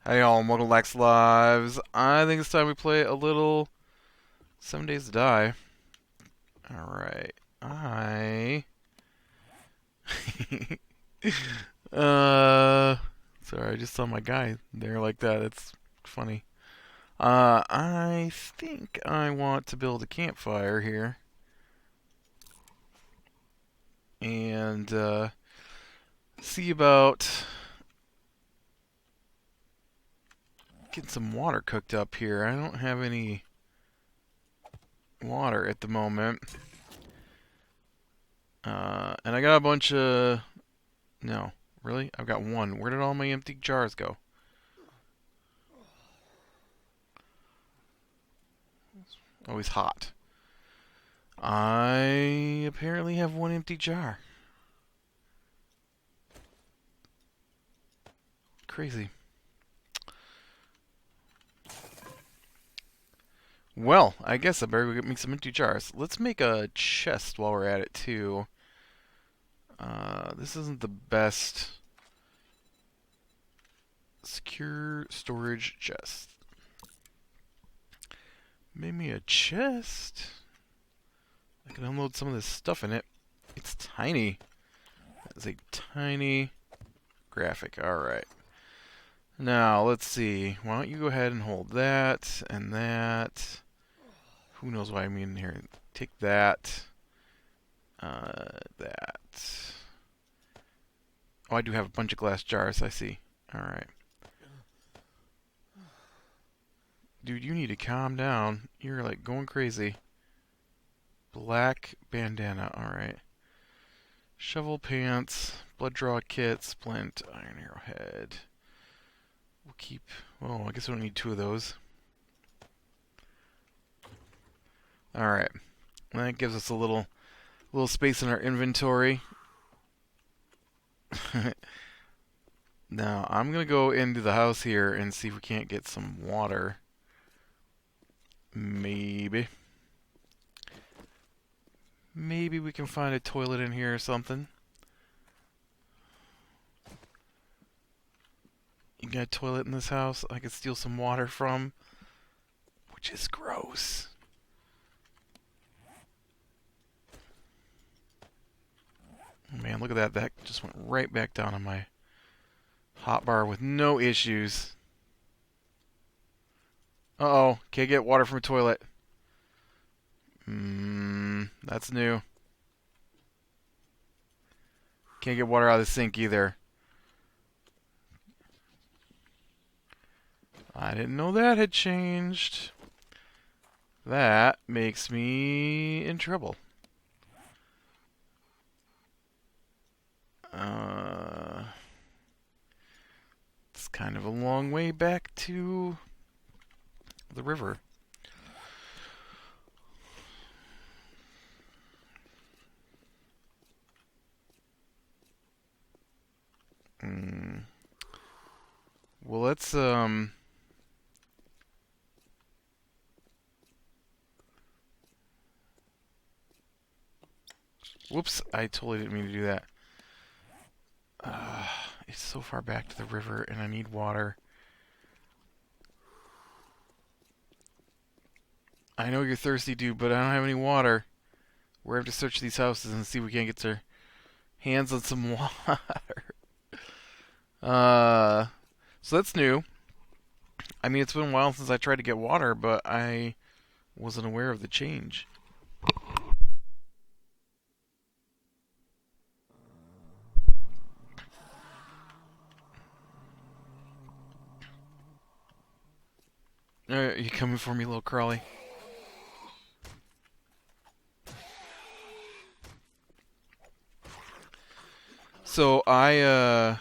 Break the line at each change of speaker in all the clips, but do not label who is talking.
Hey all, and welcome to Lax Lives. I think it's time we play a little 7 Days to Die. Alright. uh... Sorry, I just saw my guy there like that. It's funny. I think I want to build a campfire here. And, see about getting some water cooked up here. I don't have any water at the moment. And I got a bunch of... No. Really? I've got one. Where did all my empty jars go? Always hot. I apparently have one empty jar. Crazy. Well, I guess I better go get me some empty jars. Let's make a chest while we're at it, too. This isn't the best secure storage chest. Make me a chest. I can unload some of this stuff in it. It's tiny. That's a tiny graphic. Alright. Now, let's see. Why don't you go ahead and hold that and that. Who knows why I mean here. Take that. That. Oh, I do have a bunch of glass jars, I see. Alright. Dude, you need to calm down. You're like going crazy. Black bandana, alright. Shovel pants, blood draw kit, splint, iron arrowhead. We'll keep... Well, I guess we don't need two of those. Alright. That gives us a little space in our inventory. Now, I'm going to go into the house here and see if we can't get some water. Maybe. Maybe we can find a toilet in here or something. You got a toilet in this house I could steal some water from? Which is gross. Oh man, look at that. That just went right back down on my hotbar with no issues. Uh-oh. Can't get water from a toilet. That's new. Can't get water out of the sink either. I didn't know that had changed. That makes me in trouble. It's kind of a long way back to the river. Well, let's whoops, I totally didn't mean to do that. It's so far back to the river and I need water. I know you're thirsty, dude, but I don't have any water. We're going to have to search these houses and see if we can't get our hands on some water. So that's new. I mean, it's been a while since I tried to get water, but I wasn't aware of the change. You coming for me, little crawly? So I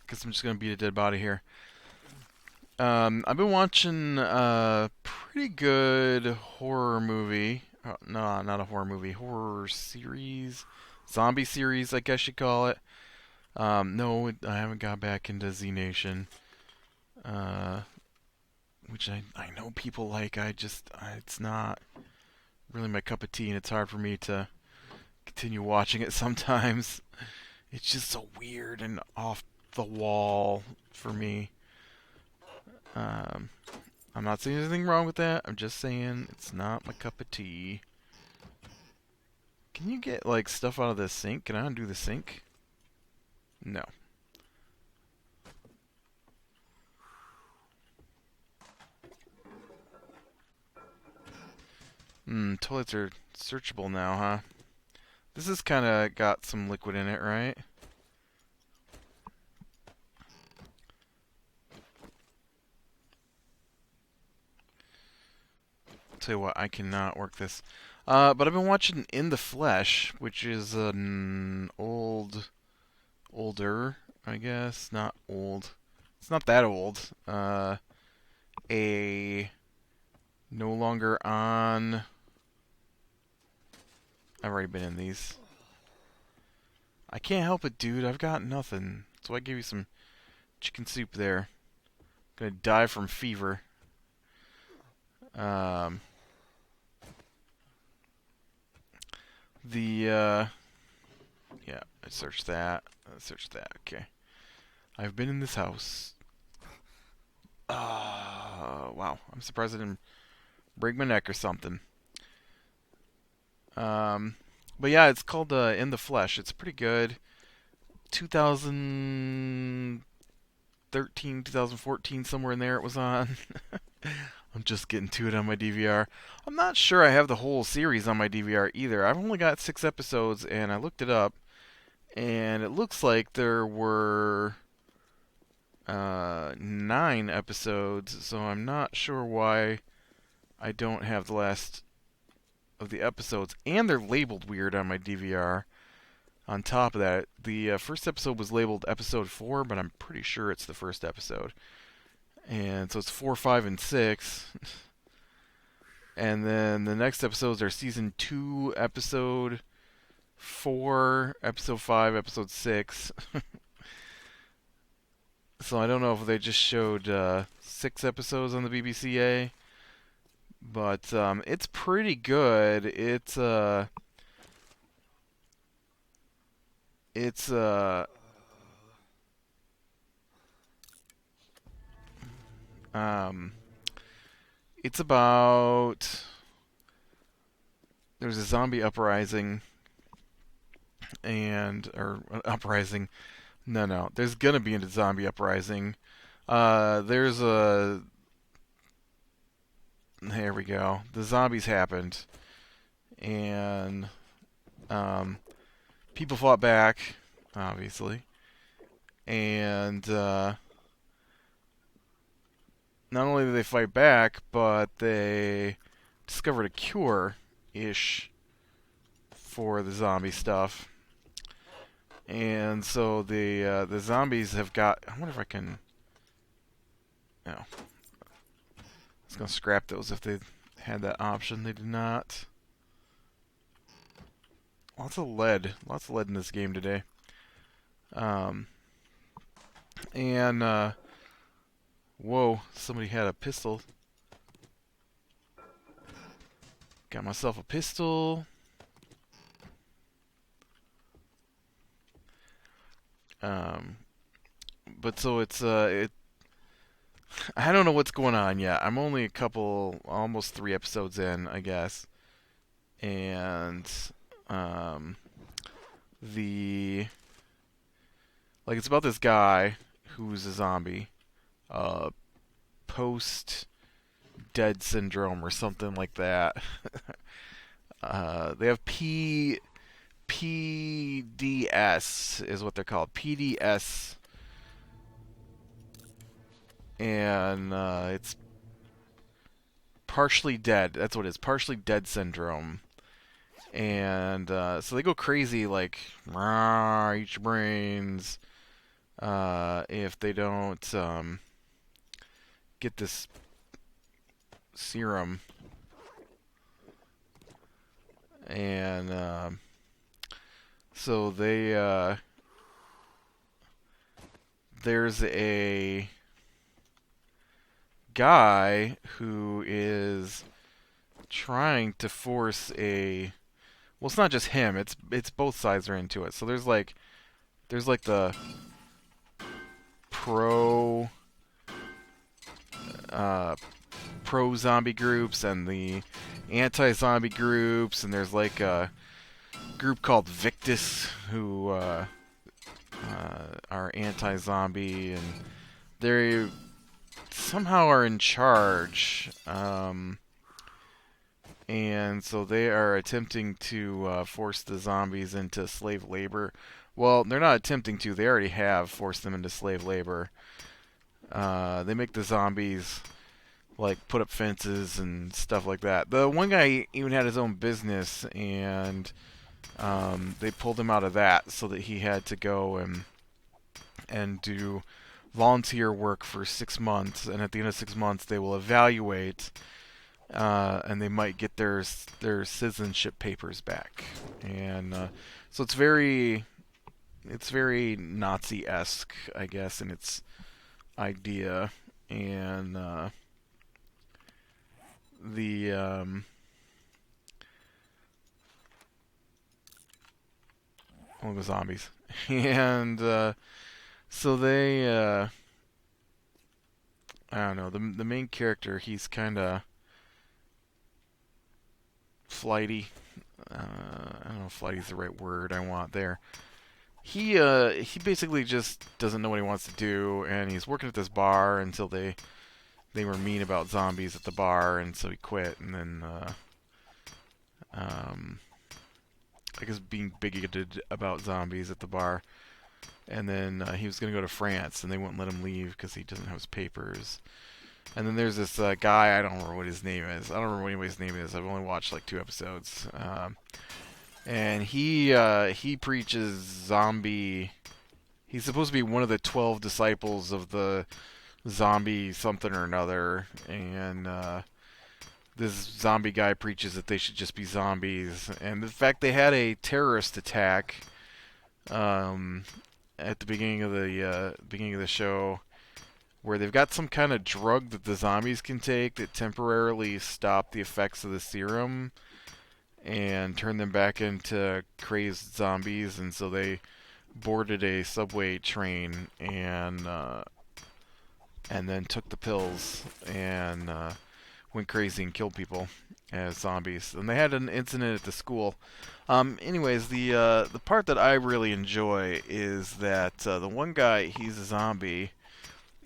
guess I'm just gonna beat a dead body here. I've been watching a pretty good horror movie. No, not a horror movie. Horror series, zombie series, I guess you call it. No, I haven't got back into Z Nation. Which I know people like. It's not really my cup of tea, and it's hard for me to continue watching it sometimes. It's just so weird and off the wall for me. Um, I'm not saying anything wrong with that. I'm just saying it's not my cup of tea. Can you get, like, stuff out of the sink? Can I undo the sink? No. Toilets are searchable now, huh? This has kind of got some liquid in it, right? Tell you what, I cannot work this. But I've been watching In the Flesh, which is an older, I guess, not old. It's not that old. A no longer on. I've already been in these. I can't help it, dude. I've got nothing. So I gave you some chicken soup there. Gonna die from fever. Um, yeah, I searched that. Okay. I've been in this house. Wow. I'm surprised I didn't break my neck or something. Um, but yeah, it's called In the Flesh. It's pretty good. 2013, 2014, somewhere in there it was on. I'm just getting to it on my DVR. I'm not sure I have the whole series on my DVR either. I've only got 6 episodes, and I looked it up, and it looks like there were 9 episodes, so I'm not sure why I don't have the last of the episodes, and they're labeled weird on my DVR. On top of that, the first episode was labeled episode 4, but I'm pretty sure it's the first episode. And so it's 4, 5, and 6. And then the next episodes are season 2, episode 4, episode 5, episode 6. So I don't know if they just showed 6 episodes on the BBCA, but it's pretty good. It's um it's about there's a zombie uprising or uprising. No, there's gonna be a zombie uprising. There's a Here we go. The zombies happened, and um, people fought back, obviously, and not only did they fight back, but they discovered a cure-ish for the zombie stuff. And so the zombies have got. I wonder if I can. No, I was gonna scrap those if they had that option. They did not. Lots of lead in this game today. Um, and whoa, somebody had a pistol. Got myself a pistol. Um, but so it. I don't know what's going on yet. I'm only almost 3 episodes in, I guess, and um, the it's about this guy who's a zombie, post dead syndrome or something like that. They have PDS is what they're called. PDS, and it's partially dead. That's what it is. Partially dead syndrome. And so they go crazy, like eat your brains, if they don't get this serum. And so there's a guy who is trying to force a. Well, it's not just him. It's both sides are into it. So there's the pro uh, pro-zombie groups and the anti-zombie groups, and there's like a group called Victus who are anti-zombie, and they somehow are in charge. And so they are attempting to force the zombies into slave labor. Well, they're not attempting to. They already have forced them into slave labor. They make the zombies like put up fences and stuff like that. The one guy even had his own business, and they pulled him out of that so that he had to go and do volunteer work for 6 months. And at the end of 6 months, they will evaluate, and they might get their citizenship papers back. And so it's very Nazi-esque, I guess, in its idea. And the all the zombies, and so they I don't know, the main character, he's kind of flighty. I don't know if flighty is the right word I want there. He basically just doesn't know what he wants to do, and he's working at this bar until they were mean about zombies at the bar, and so he quit. And then I guess being bigoted about zombies at the bar. And then he was going to go to France, and they wouldn't let him leave because he doesn't have his papers. And then there's this guy, I don't remember what his name is. I don't remember what anybody's name is. I've only watched like 2 episodes. And he preaches zombie. He's supposed to be one of the 12 disciples of the zombie something or another. And this zombie guy preaches that they should just be zombies. And in fact, they had a terrorist attack at the beginning of the show, where they've got some kind of drug that the zombies can take that temporarily stop the effects of the serum and turn them back into crazed zombies. And so they boarded a subway train and then took the pills and went crazy and killed people as zombies. And they had an incident at the school. Anyways, the part that I really enjoy is that the one guy, he's a zombie,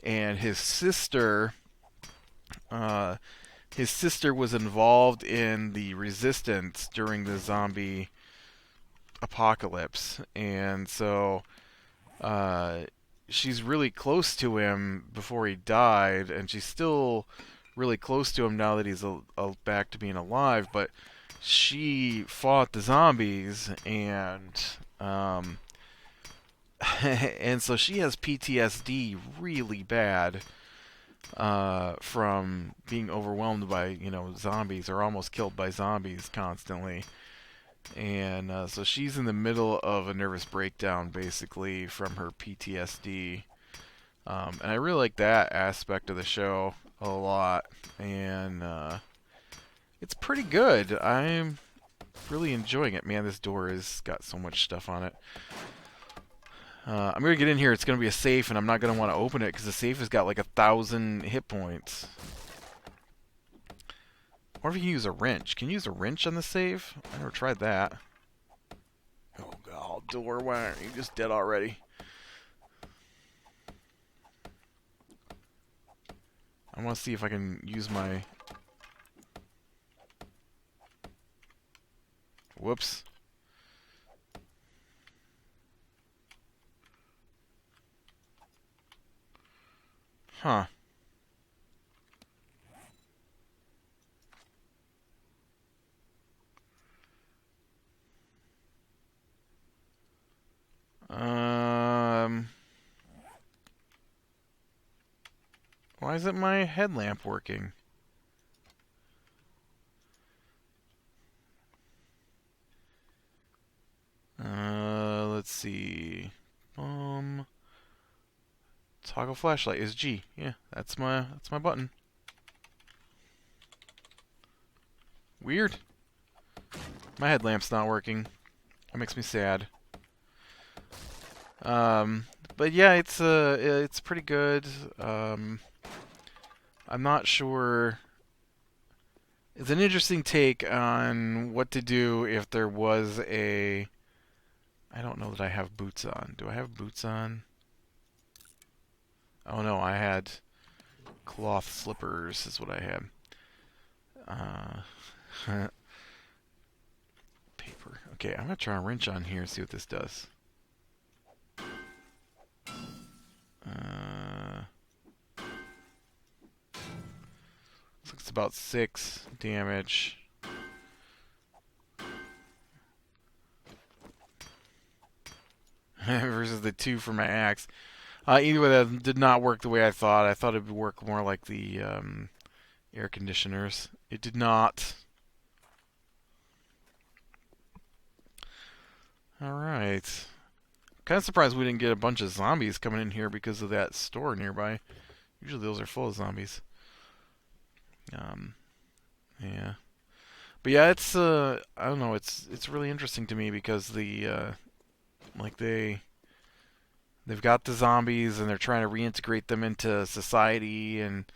and his sister was involved in the resistance during the zombie apocalypse, and so she's really close to him before he died, and she's still really close to him now that he's back to being alive. But she fought the zombies, and and so she has PTSD really bad from being overwhelmed by zombies, or almost killed by zombies constantly. And so she's in the middle of a nervous breakdown basically from her PTSD. And I really like that aspect of the show a lot, and it's pretty good. I'm really enjoying it. Man, this door has got so much stuff on it. I'm going to get in here. It's going to be a safe, and I'm not going to want to open it because the safe has got like 1,000 hit points. Or if you can use a wrench. Can you use a wrench on the safe? I never tried that. Oh god, door, why aren't you just dead already? I want to see if I can use my... Whoops. Huh. Why isn't my headlamp working? Let's see. Toggle flashlight is G. Yeah, that's my button. Weird. My headlamp's not working. That makes me sad. But yeah, it's pretty good. I'm not sure. It's an interesting take on what to do if there was a. I don't know that I have boots on. Do I have boots on? Oh no, I had cloth slippers, is what I had. Paper. Okay, I'm gonna try a wrench on here and see what this does. Uh, looks like it's about 6 damage. Versus the 2 for my axe. Either way, that did not work the way I thought. I thought it would work more like the air conditioners. It did not. Alright. Kind of surprised we didn't get a bunch of zombies coming in here because of that store nearby. Usually those are full of zombies. Um, yeah. But yeah, it's I don't know, it's really interesting to me because the like they've got the zombies and they're trying to reintegrate them into society, and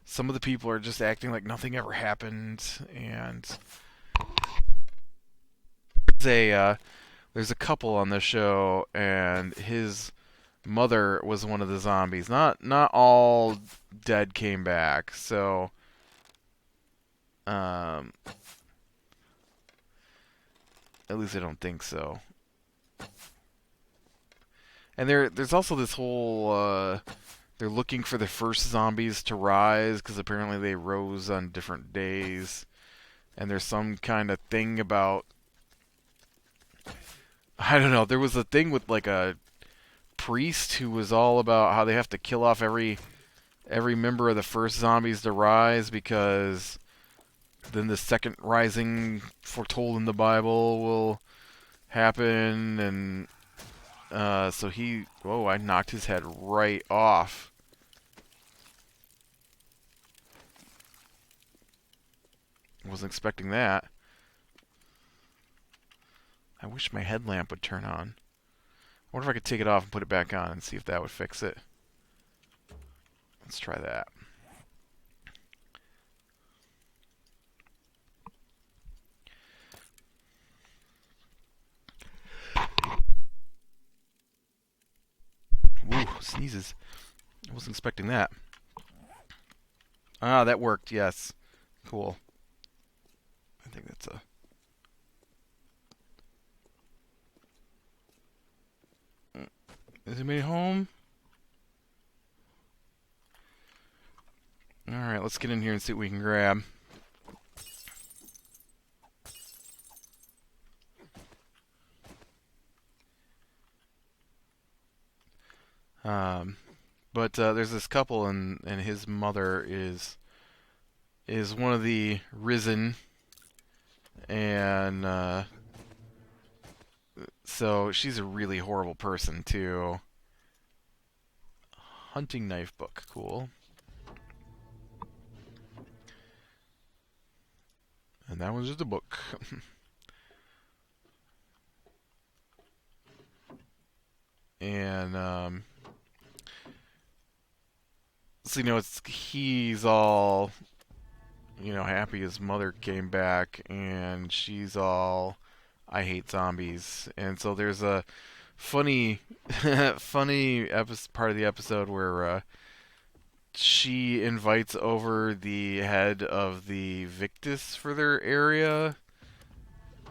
some of the people are just acting like nothing ever happened. And there's a couple on the show, and his mother was one of the zombies. Not all dead came back, so um, at least I don't think so. And there's also this whole they're looking for the first zombies to rise because apparently they rose on different days, and there's some kind of thing about I don't know. There was a thing with like a priest who was all about how they have to kill off every member of the first zombies to rise because then the second rising foretold in the Bible will happen, and so he. Whoa! I knocked his head right off. Wasn't expecting that. I wish my headlamp would turn on. I wonder if I could take it off and put it back on and see if that would fix it. Let's try that. Ooh, sneezes. I wasn't expecting that. Ah, that worked, yes. Cool. I think that's a... Is anybody home? Alright, let's get in here and see what we can grab. Um, but there's this couple, and his mother is one of the risen, and so she's a really horrible person too. Hunting knife book, cool. And that was just a book. And so he's all happy his mother came back, and she's all I hate zombies. And so there's a funny funny part of the episode where she invites over the head of the Victus for their area,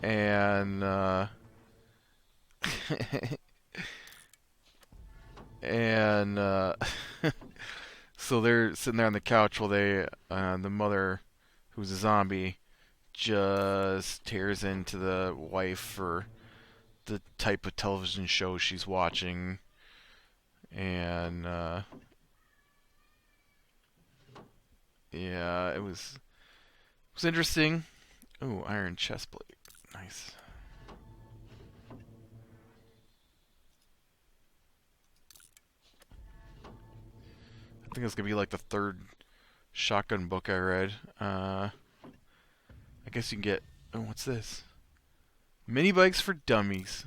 and and so they're sitting there on the couch while the mother, who's a zombie, just tears into the wife for the type of television show she's watching, and yeah, it was interesting. Ooh, iron chest plate, nice. I think it's gonna be like the third shotgun book I read. I guess you can get. Oh, what's this? Mini bikes for dummies.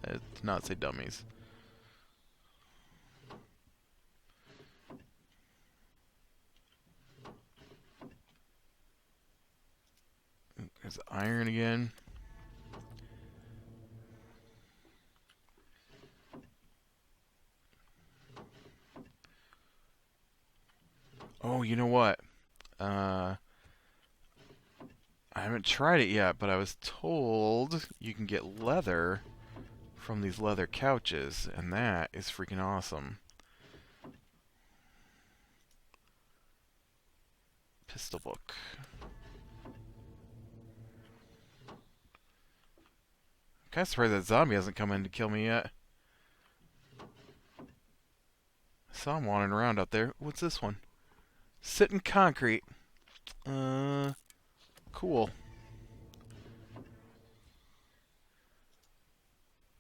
It did not say dummies. There's iron again. Oh, you know what? Uh, I haven't tried it yet, but I was told you can get leather from these leather couches, and that is freaking awesome. Pistol book. Kind of surprised that zombie hasn't come in to kill me yet. I saw him wandering around out there. What's this one? Sit in concrete. Cool.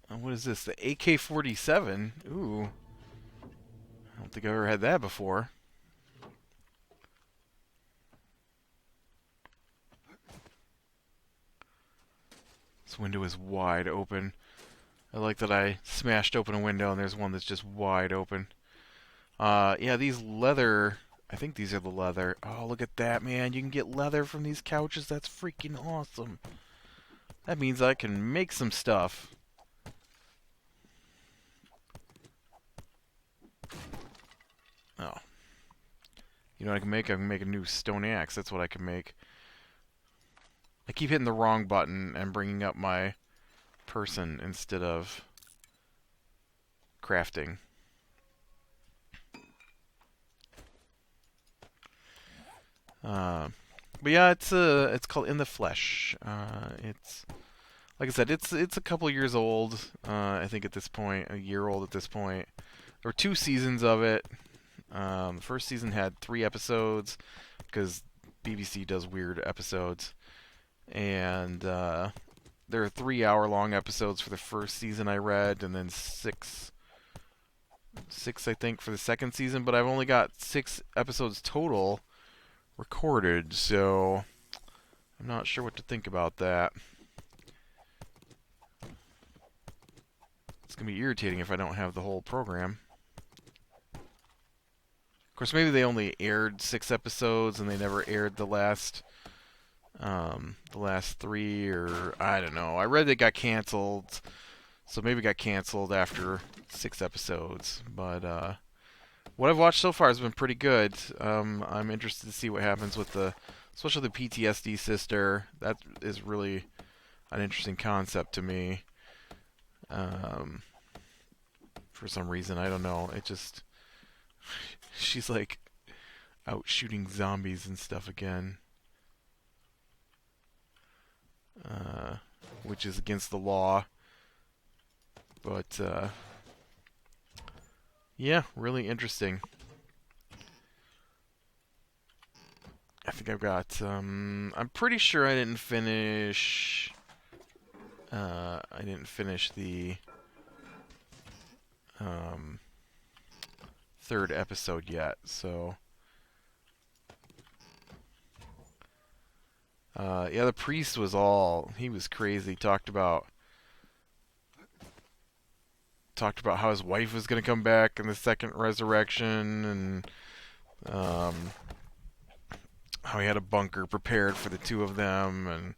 What is this? The AK-47? Ooh. I don't think I've ever had that before. This window is wide open. I like that I smashed open a window and there's one that's just wide open. Yeah, these leather... I think these are the leather. Oh, look at that, man. You can get leather from these couches. That's freaking awesome. That means I can make some stuff. Oh. You know what I can make? I can make a new stone axe. That's what I can make. I keep hitting the wrong button and bringing up my person instead of crafting. But yeah, it's called In the Flesh. It's like I said, it's a couple years old. I think at this point, a year old at this point. There were 2 seasons of it. The first season had 3 episodes because BBC does weird episodes, and there are 3-hour-long episodes for the first season I read, and then six I think for the second season. But I've only got 6 episodes total recorded, so I'm not sure what to think about that. It's gonna be irritating if I don't have the whole program. Of course, maybe they only aired 6 episodes and they never aired the last 3, or I don't know. I read they got canceled, so maybe it got canceled after 6 episodes. But what I've watched so far has been pretty good. I'm interested to see what happens with especially the PTSD sister. That is really an interesting concept to me. For some reason, I don't know. She's like out shooting zombies and stuff again, which is against the law. But yeah, really interesting. I think I've got. I'm pretty sure I didn't finish. I didn't finish the 3rd episode yet, so. Yeah, the priest he was crazy. Talked about how his wife was going to come back in the second resurrection, and how he had a bunker prepared for the 2 of them,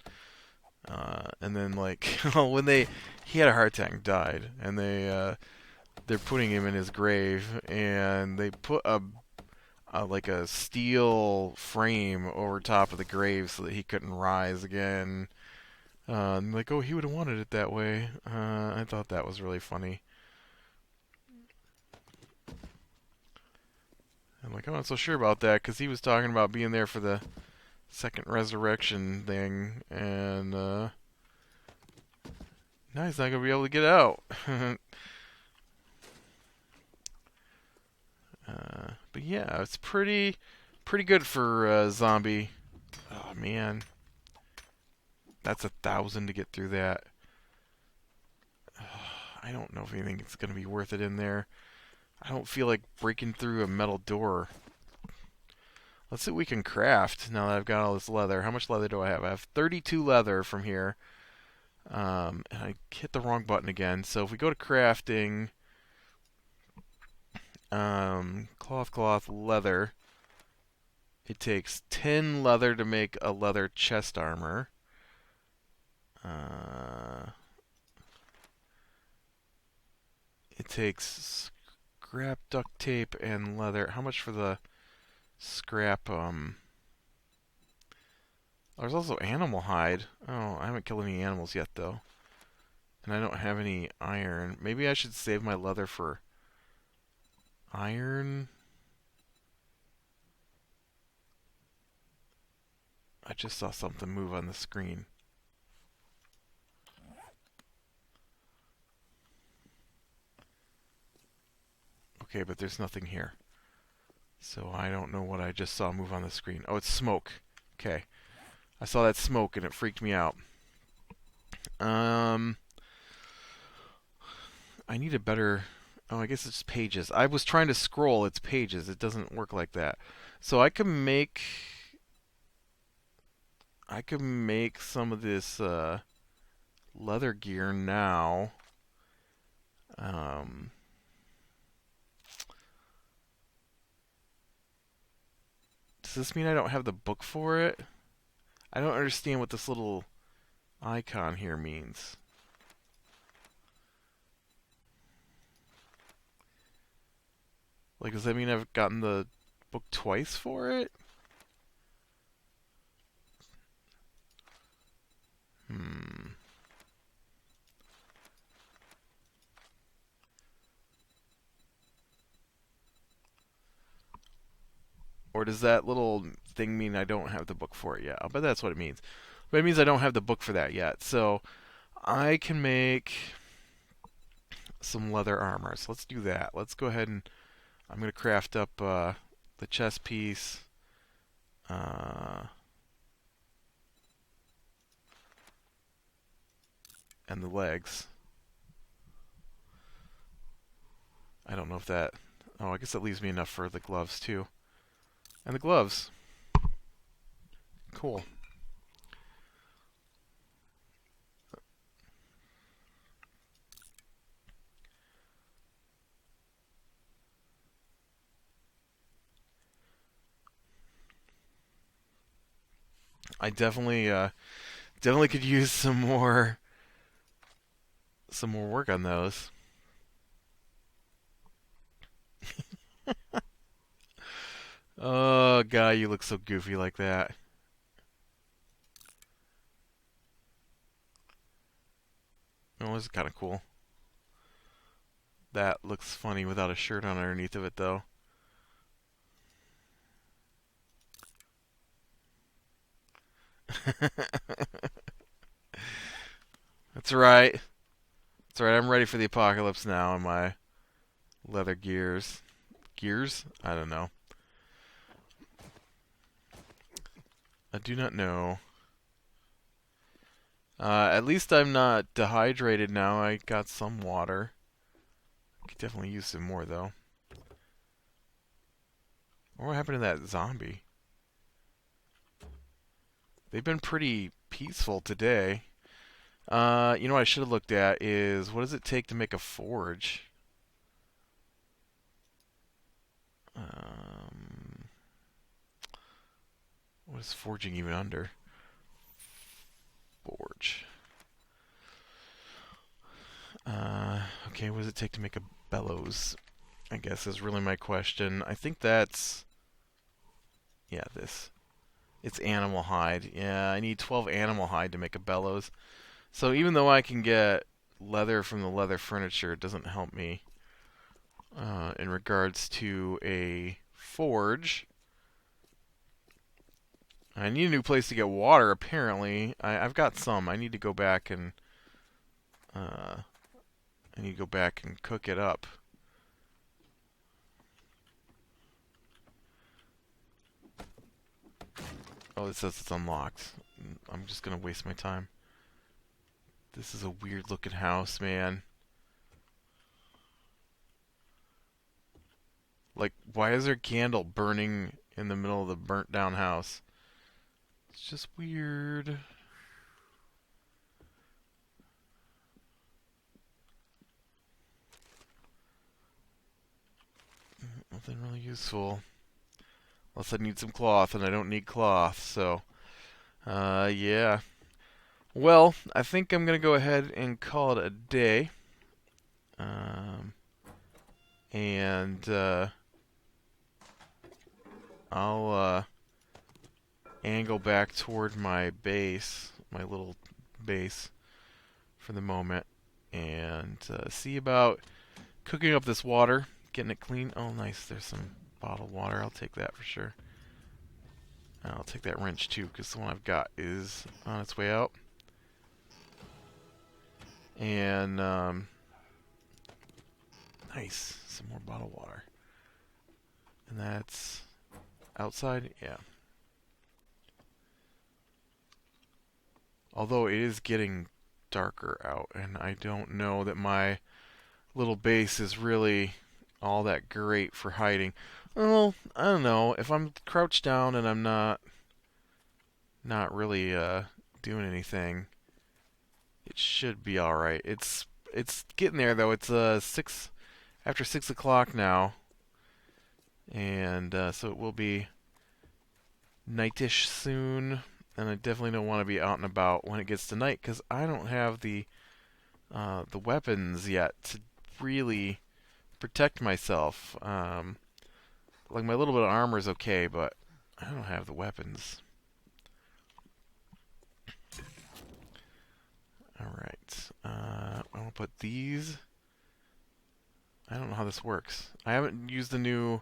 and then like when he had a heart attack, died, and they're putting him in his grave, and they put like a steel frame over top of the grave so that he couldn't rise again. Like, oh, he would have wanted it that way. I thought that was really funny. I'm like, I'm not so sure about that, because he was talking about being there for the second resurrection thing, and now he's not going to be able to get out. But yeah, it's pretty good for zombie. Oh man, that's 1,000 to get through that. I don't know if anything's going to be worth it in there. I don't feel like breaking through a metal door. Let's see what we can craft now that I've got all this leather. How much leather do I have? I have 32 leather from here. And I hit the wrong button again. So if we go to crafting, cloth, leather. It takes 10 leather to make a leather chest armor. Uh, it takes scrap, duct tape, and leather. How much for the scrap? There's also animal hide. Oh, I haven't killed any animals yet, though. And I don't have any iron. Maybe I should save my leather for iron. I just saw something move on the screen. Okay, but there's nothing here. So I don't know what I just saw move on the screen. Oh, it's smoke. Okay. I saw that smoke and it freaked me out. Um, I need a better... Oh, I guess it's pages. I was trying to scroll. It's pages. It doesn't work like that. So I can make... I can make some of this leather gear now. Um, does this mean I don't have the book for it? I don't understand what this little icon here means. Like, does that mean I've gotten the book twice for it? Hmm. Or does that little thing mean I don't have the book for it yet? I'll bet that's what it means. But it means I don't have the book for that yet. So I can make some leather armor. So let's do that. Let's go ahead and I'm going to craft up the chest piece. Uh, and the legs. I don't know if that... Oh, I guess that leaves me enough for the gloves, too. And the gloves. Cool. I definitely could use some more work on those. Oh, God, you look so goofy like that. Oh, this is kind of cool. That looks funny without a shirt on underneath of it, though. That's right. That's right. I'm ready for the apocalypse now in my leather gears. Gears? I don't know. I do not know. At least I'm not dehydrated now. I got some water. Could definitely use some more, though. What happened to that zombie? They've been pretty peaceful today. You know what I should have looked at is what does it take to make a forge? Um, what is forging even under? Forge. Okay, what does it take to make a bellows? I guess is really my question. I think that's... Yeah, this. It's animal hide. Yeah, I need 12 animal hide to make a bellows. So even though I can get leather from the leather furniture, it doesn't help me in regards to a forge. I need a new place to get water, apparently. I've got some. I need to go back and cook it up. Oh, it says it's unlocked. I'm just gonna waste my time. This is a weird looking house, man. Like, why is there a candle burning in the middle of the burnt down house? It's just weird. Nothing really useful. Unless I need some cloth, and I don't need cloth, so... yeah. Well, I think I'm gonna go ahead and call it a day. Um, and I'll angle back toward my base, my little base, for the moment, and see about cooking up this water, getting it clean. Oh, nice. There's some bottled water. I'll take that for sure. I'll take that wrench too, because the one I've got is on its way out. And nice, some more bottled water. And that's outside, yeah. Although it is getting darker out, and I don't know that my little base is really all that great for hiding. Well, I don't know. If I'm crouched down and I'm not really doing anything, it should be all right. It's getting there though. It's 6 o'clock now, and so it will be nightish soon. And I definitely don't want to be out and about when it gets to night because I don't have the weapons yet to really protect myself. Like my little bit of armor is okay, but I don't have the weapons. All right. I'll put these. I don't know how this works. I haven't used the new.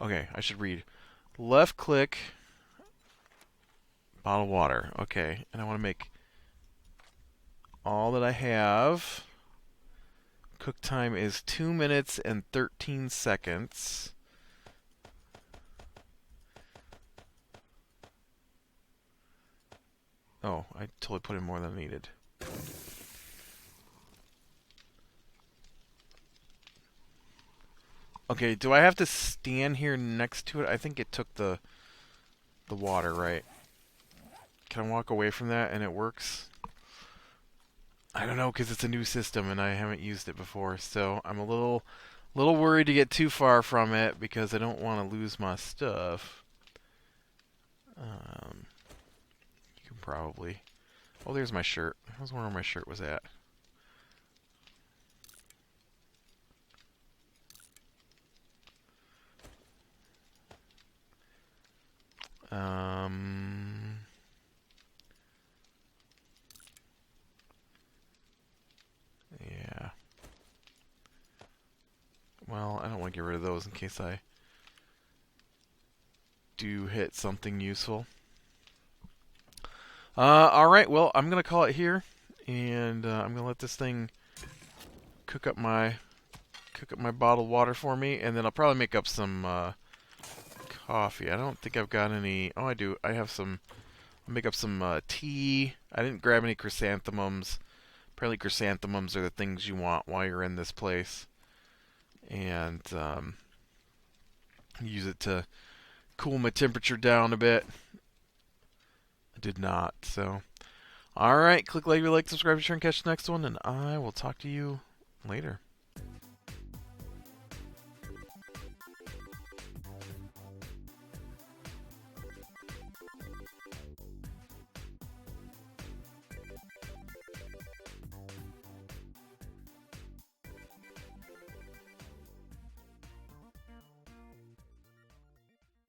Okay, I should read. Left click, bottle of water. Okay, and I want to make all that I have. Cook time is 2 minutes and 13 seconds. Oh, I totally put in more than I needed. Okay, do I have to stand here next to it? I think it took the water, right? Can I walk away from that and it works? I don't know because it's a new system and I haven't used it before, so I'm a little worried to get too far from it because I don't want to lose my stuff. You can probably. Oh, there's my shirt. I was wondering where my shirt was at. Um, yeah. Well, I don't want to get rid of those in case I do hit something useful. All right. Well, I'm gonna call it here, and I'm gonna let this thing cook up my bottled water for me, and then I'll probably make up some coffee. I don't think I've got any. Oh, I do. I have some. I'll make up some tea. I didn't grab any chrysanthemums. Apparently, chrysanthemums are the things you want while you're in this place, and use it to cool my temperature down a bit. I did not. So, all right. Click like, subscribe, share, and catch the next one, and I will talk to you later.